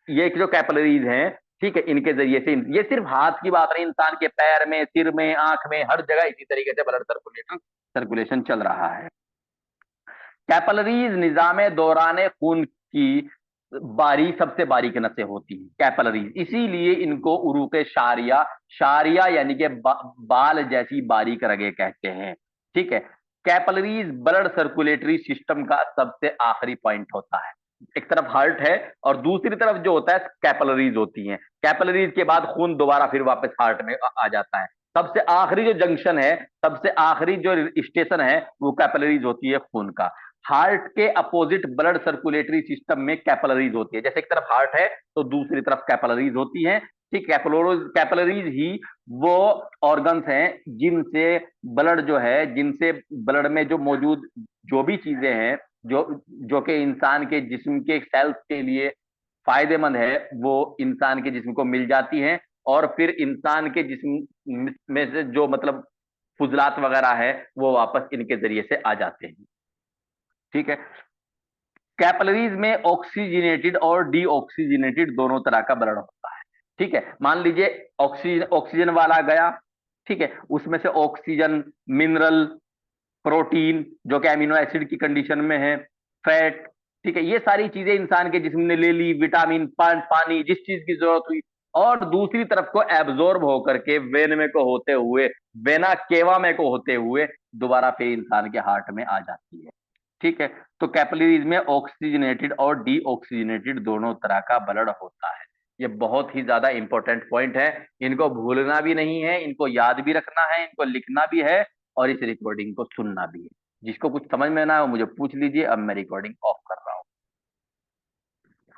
ये जो कैपिलरीज हैं, ठीक है, इनके जरिए से, ये सिर्फ हाथ की बात नहीं, इंसान के पैर में, सिर में, आंख में, हर जगह इसी तरीके से ब्लड सर्कुलेशन सर्कुलेशन चल रहा है। कैपिलरीज निजाम दौरान खून की सबसे बारीक नसें होती हैं कैपिलरीज, इसीलिए इनको उरूक शारिया, शारिया यानी कि बाल जैसी बारीक रगे कहते हैं। ठीक है, कैपिलरीज ब्लड सर्कुलेटरी सिस्टम का सबसे आखिरी पॉइंट होता है। एक तरफ हार्ट है और दूसरी तरफ जो होता है कैपिलरीज होती हैं। कैपिलरीज के बाद खून दोबारा फिर वापस हार्ट में आ जाता है। सबसे आखिरी जो जंक्शन है, सबसे आखिरी जो स्टेशन है वो कैपिलरीज होती है खून का। हार्ट के अपोजिट ब्लड सर्कुलेटरी सिस्टम में कैपिलरीज होती है, जैसे एक तरफ हार्ट है तो दूसरी तरफ कैपिलरीज होती हैं। ठीक, कैपिलरीज ही वो ऑर्गन्स हैं जिनसे ब्लड जो है, जिनसे ब्लड में जो मौजूद जो भी चीजें हैं जो जो कि इंसान के जिस्म के सेल्स के लिए फायदेमंद है, वो इंसान के जिस्म को मिल जाती हैं, और फिर इंसान के जिस्म में से जो मतलब फुजलात वगैरह है वो वापस इनके जरिए से आ जाते हैं। ठीक है, कैपिलरीज में ऑक्सीजनेटेड और डीऑक्सीजनेटेड दोनों तरह का ब्लड होता है। ठीक है, मान लीजिए ऑक्सीजन ऑक्सीजन वाला गया, ठीक है, उसमें से ऑक्सीजन, मिनरल, प्रोटीन जो कि अमीनो एसिड की कंडीशन में है, फैट, ठीक है, ये सारी चीजें इंसान के जिस्म ने ले ली, विटामिन, पानी, जिस चीज की जरूरत हुई, और दूसरी तरफ को एब्जॉर्ब होकर के वेन में को होते हुए, वेना केवा में को होते हुए दोबारा फिर इंसान के हार्ट में आ जाती है। ठीक है, तो कैपिलरीज में ऑक्सीजनेटेड और डीऑक्सीजनेटेड दोनों तरह का ब्लड होता है। ये बहुत ही ज्यादा इंपॉर्टेंट पॉइंट है, इनको भूलना भी नहीं है, इनको याद भी रखना है, इनको लिखना भी है, और इस रिकॉर्डिंग को सुनना भी है। जिसको कुछ समझ में ना हो मुझे पूछ लीजिए, अब मैं रिकॉर्डिंग ऑफ कर